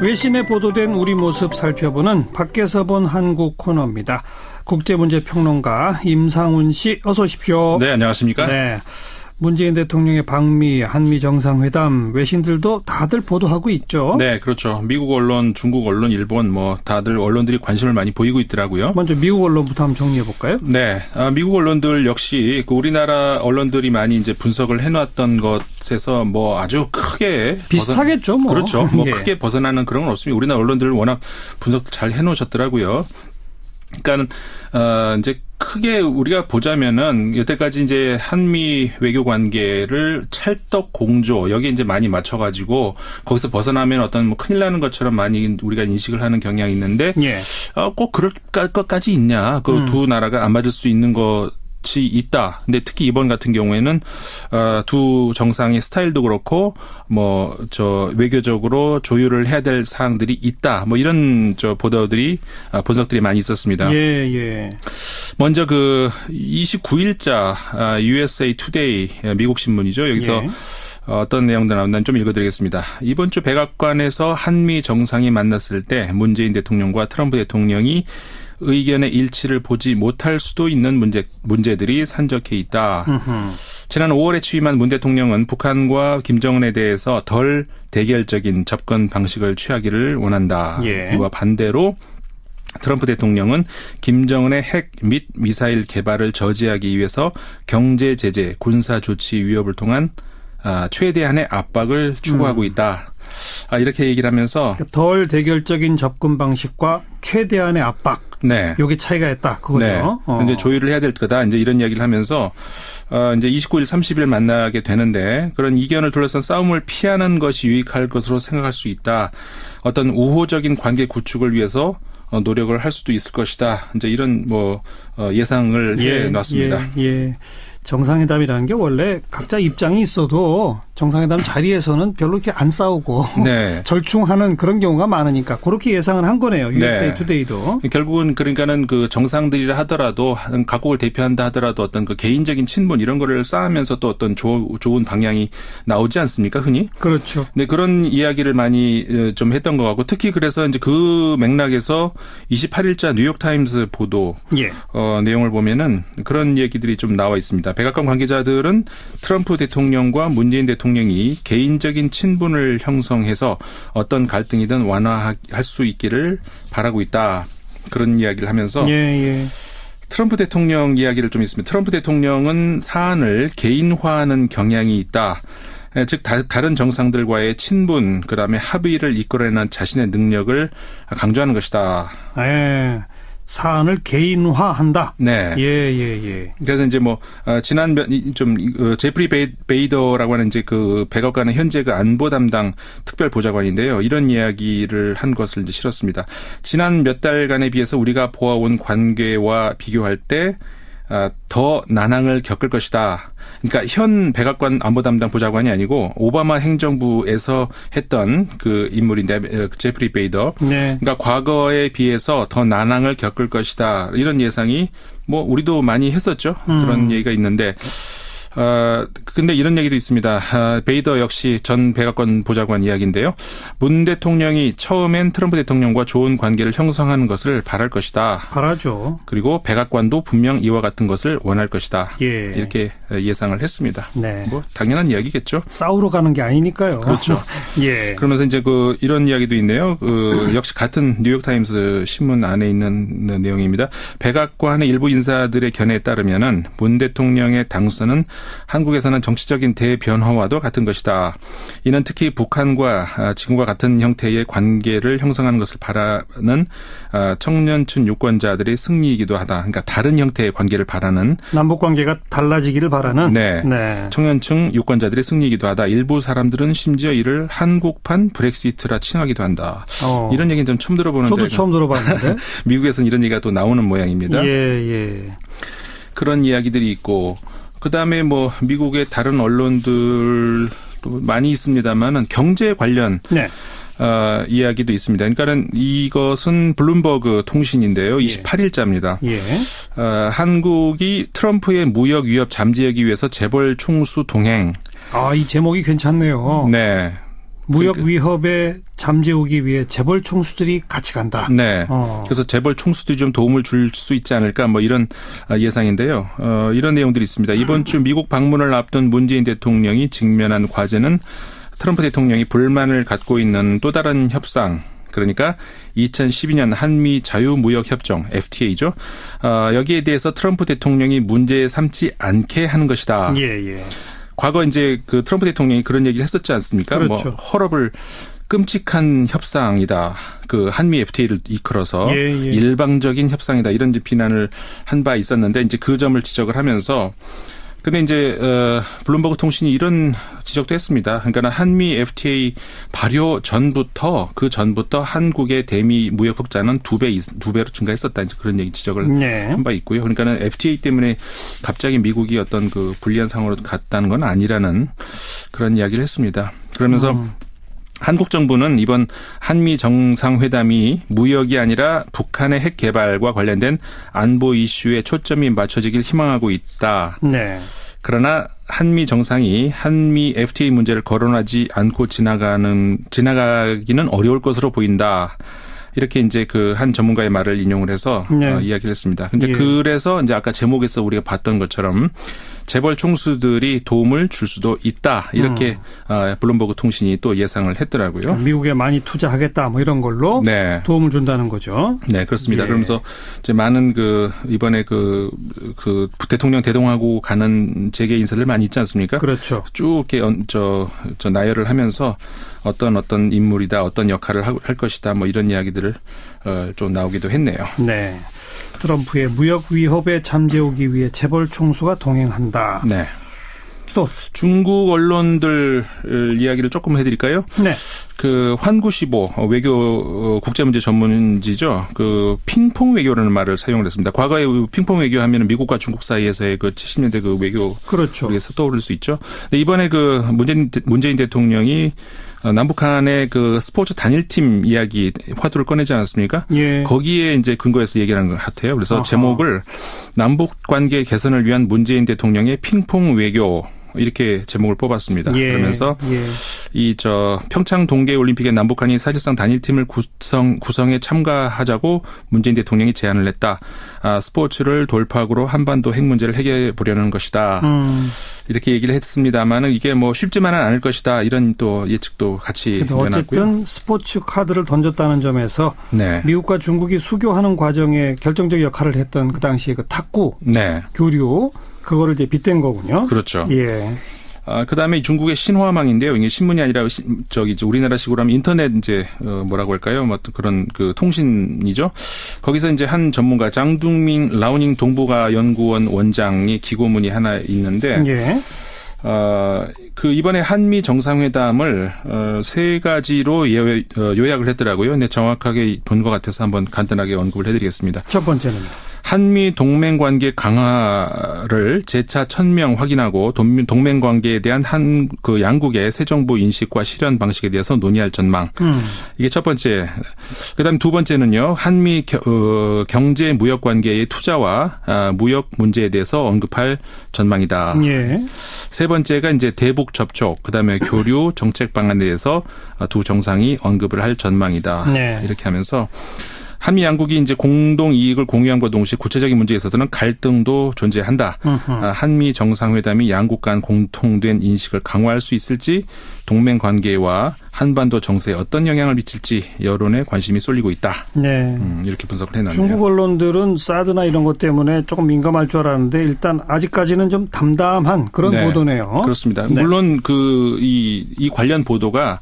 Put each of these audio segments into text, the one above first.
외신에 보도된 우리 모습 살펴보는 밖에서 본 한국 코너입니다. 국제문제평론가 임상훈 씨 어서 오십시오. 네, 안녕하십니까? 네, 문재인 대통령의 방미, 한미 정상회담 외신들도 다들 보도하고 있죠. 네, 그렇죠. 미국 언론, 중국 언론, 일본 다들 언론들이 관심을 많이 보이고 있더라고요. 먼저 미국 언론부터 한번 정리해 볼까요? 네, 미국 언론들 역시 우리나라 언론들이 많이 이제 분석을 해놨던 것에서 아주 크게 비슷하겠죠, 그렇죠. 예. 크게 벗어나는 그런 건 없습니다. 우리나라 언론들 워낙 분석 잘 해놓으셨더라고요. 그러니까는 이제 크게 우리가 보자면은 여태까지 이제 한미 외교 관계를 찰떡 공조 여기에 이제 많이 맞춰가지고 거기서 벗어나면 어떤 큰일 나는 것처럼 많이 우리가 인식을 하는 경향이 있는데 예. 꼭 그럴 것까지 있냐? 그 두 나라가 안 맞을 수 있는 것이 있다. 근데 특히 이번 같은 경우에는 두 정상의 스타일도 그렇고 외교적으로 조율을 해야 될 사항들이 있다. 이런 분석들이 많이 있었습니다. 예. 먼저 29일자 USA Today 미국 신문이죠. 여기서 예. 어떤 내용도 나온다는 좀 읽어드리겠습니다. 이번 주 백악관에서 한미 정상이 만났을 때 문재인 대통령과 트럼프 대통령이 의견의 일치를 보지 못할 수도 있는 문제들이 산적해 있다. 지난 5월에 취임한 문 대통령은 북한과 김정은에 대해서 덜 대결적인 접근 방식을 취하기를 원한다. 예. 이와 반대로 트럼프 대통령은 김정은의 핵 및 미사일 개발을 저지하기 위해서 경제 제재, 군사 조치 위협을 통한 최대한의 압박을 추구하고 있다. 이렇게 얘기를 하면서 덜 대결적인 접근 방식과 최대한의 압박. 네. 여기 차이가 있다. 그거죠. 네. 이제 조율을 해야 될 거다. 이제 이런 이야기를 하면서 이제 29일, 30일 만나게 되는데 그런 이견을 둘러싼 싸움을 피하는 것이 유익할 것으로 생각할 수 있다. 어떤 우호적인 관계 구축을 위해서 노력을 할 수도 있을 것이다. 이제 이런 예상을 해 놨습니다. 예. 정상회담이라는 게 원래 각자 입장이 있어도 정상회담 자리에서는 별로 이렇게 안 싸우고 네. 절충하는 그런 경우가 많으니까 그렇게 예상을 한 거네요. USA Today도. 결국은 그러니까는 정상들이라 하더라도 각국을 대표한다 하더라도 어떤 개인적인 친분 이런 거를 쌓으면서 또 어떤 좋은 방향이 나오지 않습니까? 흔히. 그렇죠. 네, 그런 이야기를 많이 좀 했던 것 같고 특히 그래서 이제 그 맥락에서 28일자 뉴욕타임스 보도 내용을 보면은 그런 얘기들이 좀 나와 있습니다. 백악관 관계자들은 트럼프 대통령과 문재인 대통령이 개인적인 친분을 형성해서 어떤 갈등이든 완화할 수 있기를 바라고 있다. 그런 이야기를 하면서 트럼프 대통령 이야기를 좀 있습니다. 트럼프 대통령은 사안을 개인화하는 경향이 있다. 즉 다른 정상들과의 친분, 그다음에 합의를 이끌어내는 자신의 능력을 강조하는 것이다. 사안을 개인화한다. 네. 예. 그래서 이제 지난 제프리 베이더라고 하는 이제 백악관의 현재 안보 담당 특별 보좌관인데요. 이런 이야기를 한 것을 이제 실었습니다. 지난 몇 달간에 비해서 우리가 보아온 관계와 비교할 때 더 난항을 겪을 것이다. 그러니까 현 백악관 안보 담당 보좌관이 아니고 오바마 행정부에서 했던 그 인물인데 제프리 베이더. 네. 그러니까 과거에 비해서 더 난항을 겪을 것이다. 이런 예상이 우리도 많이 했었죠. 그런 얘기가 있는데. 근데 이런 얘기도 있습니다. 베이더 역시 전 백악관 보좌관 이야기인데요. 문 대통령이 처음엔 트럼프 대통령과 좋은 관계를 형성하는 것을 바랄 것이다. 바라죠. 그리고 백악관도 분명 이와 같은 것을 원할 것이다. 예. 이렇게 예상을 했습니다. 네. 당연한 이야기겠죠. 싸우러 가는 게 아니니까요. 그렇죠. 예. 그러면서 이제 이런 이야기도 있네요. 역시 같은 뉴욕타임스 신문 안에 있는 내용입니다. 백악관의 일부 인사들의 견해에 따르면은 문 대통령의 당선은 한국에서는 정치적인 대변화와도 같은 것이다. 이는 특히 북한과 지금과 같은 형태의 관계를 형성하는 것을 바라는 청년층 유권자들의 승리이기도 하다. 그러니까 다른 형태의 관계를 바라는. 남북 관계가 달라지기를 바라는. 네. 청년층 유권자들의 승리이기도 하다. 일부 사람들은 심지어 이를 한국판 브렉시트라 칭하기도 한다. 이런 얘기는 좀 처음 들어보는데. 저도 처음 들어봤는데. 미국에서는 이런 얘기가 또 나오는 모양입니다. 예. 그런 이야기들이 있고. 그다음에 미국의 다른 언론들도 많이 있습니다만은 경제 관련 이야기도 있습니다. 그러니까는 이것은 블룸버그 통신인데요. 28일자입니다. 한국이 트럼프의 무역 위협 잠재하기 위해서 재벌 총수 동행. 이 제목이 괜찮네요. 네. 무역 위협에 잠재우기 위해 재벌 총수들이 같이 간다. 네. 그래서 재벌 총수들이 좀 도움을 줄 수 있지 않을까 뭐 이런 예상인데요. 이런 내용들이 있습니다. 이번 주 미국 방문을 앞둔 문재인 대통령이 직면한 과제는 트럼프 대통령이 불만을 갖고 있는 또 다른 협상, 그러니까 2012년 한미 자유무역협정 FTA죠. 여기에 대해서 트럼프 대통령이 문제 삼지 않게 하는 것이다. 예. 과거 이제 그 트럼프 대통령이 그런 얘기를 했었지 않습니까? 그렇죠. 뭐 헐업을 끔찍한 협상이다. 그 한미 FTA를 이끌어서 일방적인 협상이다. 이런 이제 비난을 한 바 있었는데 이제 그 점을 지적을 하면서 근데 이제 블룸버그 통신이 이런 지적도 했습니다. 그러니까 한미 FTA 발효 전부터 한국의 대미 무역 흑자는 2배로 증가했었다. 이제 그런 얘기 지적을 한 바 있고요. 그러니까는 FTA 때문에 갑자기 미국이 어떤 그 불리한 상황으로 갔다는 건 아니라는 그런 이야기를 했습니다. 그러면서 한국 정부는 이번 한미 정상회담이 무역이 아니라 북한의 핵 개발과 관련된 안보 이슈에 초점이 맞춰지길 희망하고 있다. 네. 그러나 한미 정상이 한미 FTA 문제를 거론하지 않고 지나가기는 어려울 것으로 보인다. 이렇게 이제 그 한 전문가의 말을 인용을 해서 이야기를 했습니다. 근데 그래서 이제 아까 제목에서 우리가 봤던 것처럼 재벌 총수들이 도움을 줄 수도 있다. 이렇게 블룸버그 통신이 또 예상을 했더라고요. 미국에 많이 투자하겠다 뭐 이런 걸로 도움을 준다는 거죠. 네, 그렇습니다. 그러면서 이제 많은 그 이번에 그 대통령 대동하고 가는 재계 인사들 많이 있지 않습니까? 그렇죠. 쭉 이렇게 저 나열을 하면서 어떤 인물이다, 어떤 역할을 할 것이다, 뭐 이런 이야기들을 좀 나오기도 했네요. 네. 트럼프의 무역 위협에 잠재우기 위해 재벌 총수가 동행한다. 네. 또 중국 언론들 이야기를 조금 해드릴까요? 네. 그 환구시보 외교 국제문제 전문지죠. 그 핑퐁 외교라는 말을 사용을 했습니다. 과거에 핑퐁 외교 하면은 미국과 중국 사이에서의 그 70년대 그 외교 그렇죠. 우리에서 떠오를 수 있죠. 근데 이번에 그 문재인 대통령이 남북한의 그 스포츠 단일팀 이야기 화두를 꺼내지 않았습니까? 예. 거기에 이제 근거해서 얘기하는 것 같아요. 그래서 제목을 남북 관계 개선을 위한 문재인 대통령의 핑퐁 외교 이렇게 제목을 뽑았습니다. 그러면서 이 평창 동계올림픽에 남북한이 사실상 단일팀을 구성에 참가하자고 문재인 대통령이 제안을 했다. 스포츠를 돌파구로 한반도 핵 문제를 해결해 보려는 것이다. 이렇게 얘기를 했습니다만은 이게 뭐 쉽지만은 않을 것이다. 이런 또 예측도 같이 내놨고요. 어쨌든 스포츠 카드를 던졌다는 점에서 네. 미국과 중국이 수교하는 과정에 결정적 역할을 했던 그 당시에 그 탁구, 교류 그거를 이제 빗댄 거군요. 그렇죠. 예. 그다음에 중국의 신화망인데요. 이게 신문이 아니라 우리나라식으로 하면 인터넷 이제 뭐라고 할까요? 뭐 그런 그 통신이죠. 거기서 이제 한 전문가 장둥밍 라오닝 동북아 연구원 원장이 기고문이 하나 있는데 그 이번에 한미 정상회담을 세 가지로 요약을 했더라고요. 근데 정확하게 본 것 같아서 한번 간단하게 언급을 해드리겠습니다. 첫 번째는 한미 동맹 관계 강화를 재차 천명 확인하고 동맹 관계에 대한 그 양국의 새 정부 인식과 실현 방식에 대해서 논의할 전망. 이게 첫 번째. 그다음 두 번째는요. 한미 경제 무역 관계의 투자와 무역 문제에 대해서 언급할 전망이다. 세 번째가 이제 대북 접촉, 그다음에 교류 정책 방안에 대해서 두 정상이 언급을 할 전망이다. 이렇게 하면서 한미 양국이 이제 공동 이익을 공유함과 동시에 구체적인 문제에 있어서는 갈등도 존재한다. 한미 정상회담이 양국 간 공통된 인식을 강화할 수 있을지, 동맹 관계와 한반도 정세에 어떤 영향을 미칠지 여론에 관심이 쏠리고 있다. 이렇게 분석을 해놨네요. 중국 언론들은 사드나 이런 것 때문에 조금 민감할 줄 알았는데 일단 아직까지는 좀 담담한 그런 보도네요. 그렇습니다. 물론 이 관련 보도가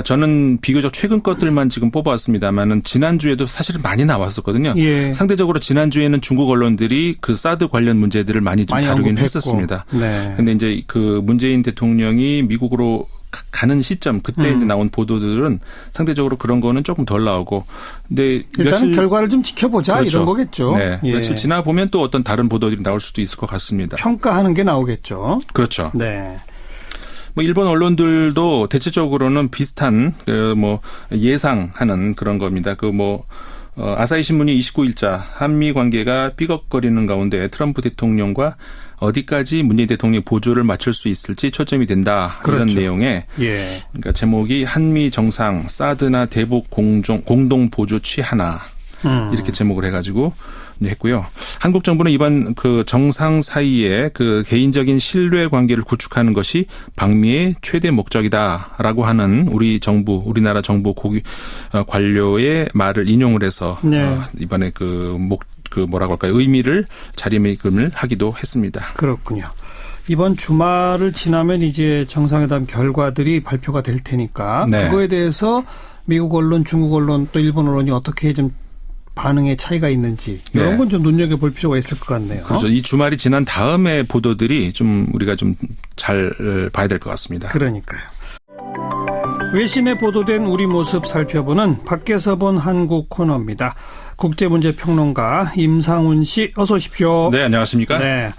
저는 비교적 최근 것들만 지금 뽑아왔습니다만은 지난주에도 사실은 많이 나왔었거든요. 상대적으로 지난주에는 중국 언론들이 그 사드 관련 문제들을 많이 좀 다루긴 했었습니다. 근데 이제 그 문재인 대통령이 미국으로 가는 시점 그때 이제 나온 보도들은 상대적으로 그런 거는 조금 덜 나오고, 근데 일단은 결과를 좀 지켜보자 이런 거겠죠. 며칠 지나 보면 또 어떤 다른 보도들이 나올 수도 있을 것 같습니다. 평가하는 게 나오겠죠. 그렇죠. 뭐 일본 언론들도 대체적으로는 비슷한 뭐 예상하는 그런 겁니다. 아사히 신문이 29일자 한미 관계가 삐걱거리는 가운데 트럼프 대통령과 어디까지 문재인 대통령이 보조를 맞출 수 있을지 초점이 된다. 그렇죠. 이런 내용의 그러니까 제목이 한미 정상 사드나 대북 공동 보조 취하나 이렇게 제목을 해가지고 했고요. 한국 정부는 이번 그 정상 사이에 그 개인적인 신뢰 관계를 구축하는 것이 방미의 최대 목적이다라고 하는 우리나라 정부 관료의 말을 인용을 해서 이번에 뭐라고 할까요? 의미를 자리매김을 하기도 했습니다. 그렇군요. 이번 주말을 지나면 이제 정상회담 결과들이 발표가 될 테니까 그거에 대해서 미국 언론, 중국 언론 또 일본 언론이 어떻게 좀 반응의 차이가 있는지 이런 건 좀 눈여겨볼 필요가 있을 것 같네요. 그렇죠. 이 주말이 지난 다음에 보도들이 좀 우리가 좀 잘 봐야 될 것 같습니다. 그러니까요. 외신에 보도된 우리 모습 살펴보는 밖에서 본 한국 코너입니다. 국제문제평론가 임상훈 씨 어서 오십시오. 네, 안녕하십니까? 네.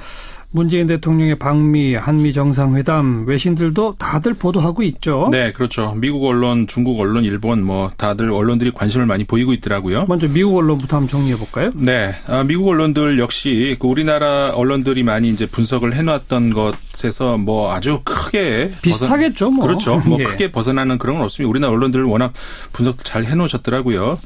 문재인 대통령의 방미, 한미 정상회담 외신들도 다들 보도하고 있죠. 네, 그렇죠. 미국 언론, 중국 언론, 일본 다들 언론들이 관심을 많이 보이고 있더라고요. 먼저 미국 언론부터 한번 정리해 볼까요? 네, 미국 언론들 역시 우리나라 언론들이 많이 이제 분석을 해놨던 것에서 아주 크게 비슷하겠죠, 그렇죠. 크게 벗어나는 그런 건 없습니다. 우리나라 언론들 워낙 분석도 잘 해놓으셨더라고요.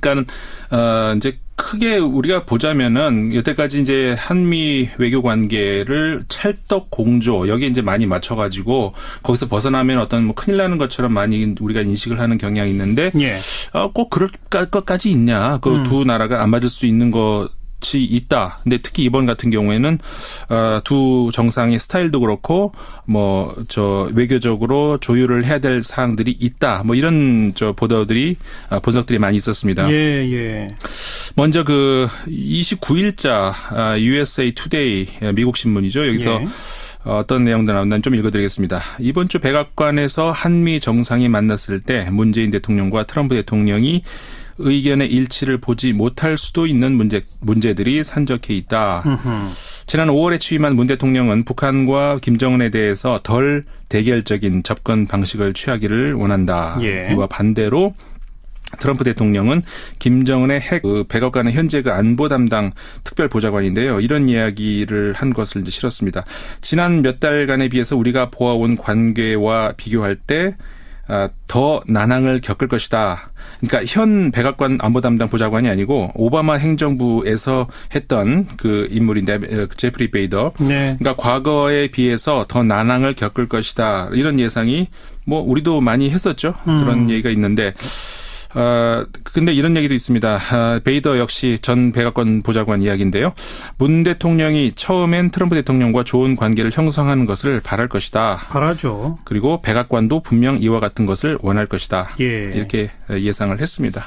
그러니까는 이제 크게 우리가 보자면은 여태까지 이제 한미 외교 관계를 찰떡 공조 여기에 이제 많이 맞춰가지고 거기서 벗어나면 어떤 큰일 나는 것처럼 많이 우리가 인식을 하는 경향이 있는데 꼭 그럴 것까지 있냐? 그 두 나라가 안 맞을 수 있는 것이 있다. 근데 특히 이번 같은 경우에는 두 정상의 스타일도 그렇고 외교적으로 조율을 해야 될 사항들이 있다. 이런 분석들이 많이 있었습니다. 먼저 29일자 USA Today 미국 신문이죠. 여기서 어떤 내용들 나온다는 좀 읽어드리겠습니다. 이번 주 백악관에서 한미 정상이 만났을 때 문재인 대통령과 트럼프 대통령이 의견의 일치를 보지 못할 수도 있는 문제들이 산적해 있다. 지난 5월에 취임한 문 대통령은 북한과 김정은에 대해서 덜 대결적인 접근 방식을 취하기를 원한다. 이와 반대로 트럼프 대통령은 김정은의 백악관의 현재 안보 담당 특별보좌관인데요. 이런 이야기를 한 것을 이제 실었습니다. 지난 몇 달간에 비해서 우리가 보아온 관계와 비교할 때 더 난항을 겪을 것이다. 그러니까 현 백악관 안보 담당 보좌관이 아니고 오바마 행정부에서 했던 그 인물인데 제프리 베이더. 그러니까 과거에 비해서 더 난항을 겪을 것이다. 이런 예상이 우리도 많이 했었죠. 그런 얘기가 있는데 근데 이런 얘기도 있습니다. 베이더 역시 전 백악관 보좌관 이야기인데요. 문 대통령이 처음엔 트럼프 대통령과 좋은 관계를 형성하는 것을 바랄 것이다. 바라죠. 그리고 백악관도 분명 이와 같은 것을 원할 것이다. 이렇게 예상을 했습니다.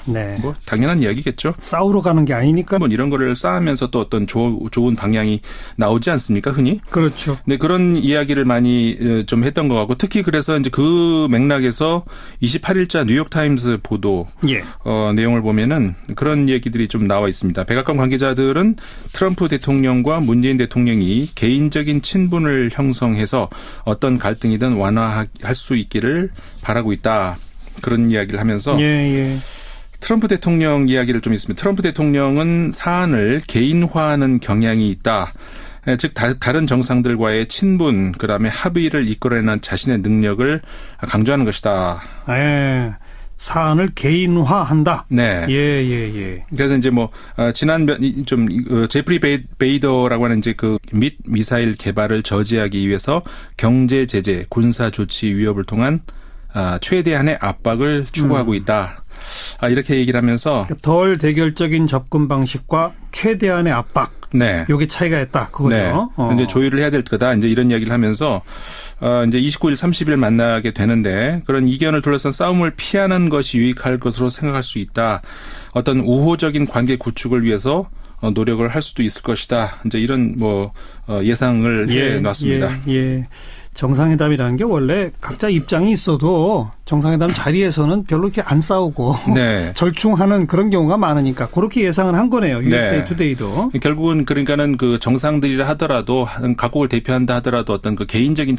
당연한 이야기겠죠. 싸우러 가는 게 아니니까. 이런 거를 쌓으면서 또 어떤 좋은 방향이 나오지 않습니까, 흔히? 그렇죠. 네, 그런 이야기를 많이 좀 했던 것 같고 특히 그래서 이제 그 맥락에서 28일자 뉴욕타임스 보도 내용을 보면은 그런 얘기들이 좀 나와 있습니다. 백악관 관계자들은 트럼프 대통령과 문재인 대통령이 개인적인 친분을 형성해서 어떤 갈등이든 완화할 수 있기를 바라고 있다. 그런 이야기를 하면서 트럼프 대통령 이야기를 좀 있습니다. 트럼프 대통령은 사안을 개인화하는 경향이 있다. 즉 다른 정상들과의 친분, 그다음에 합의를 이끌어내는 자신의 능력을 강조하는 것이다. 사안을 개인화한다. 그래서 이제 제프리 베이더라고 하는 이제 미 미사일 개발을 저지하기 위해서 경제 제재, 군사 조치 위협을 통한 최대한의 압박을 추구하고 있다. 이렇게 얘기를 하면서 덜 대결적인 접근 방식과 최대한의 압박. 요게 차이가 있다. 그거죠. 이제 조율을 해야 될 거다. 이제 이런 이야기를 하면서 이제 29일, 30일 만나게 되는데 그런 이견을 둘러싼 싸움을 피하는 것이 유익할 것으로 생각할 수 있다. 어떤 우호적인 관계 구축을 위해서 노력을 할 수도 있을 것이다. 이제 이런 예상을 해 놨습니다. 정상회담이라는 게 원래 각자 입장이 있어도 정상회담 자리에서는 별로 이렇게 안 싸우고 절충하는 그런 경우가 많으니까 그렇게 예상을 한 거네요. USA Today도. 결국은 그러니까는 그 정상들이라 하더라도 각국을 대표한다 하더라도 어떤 그 개인적인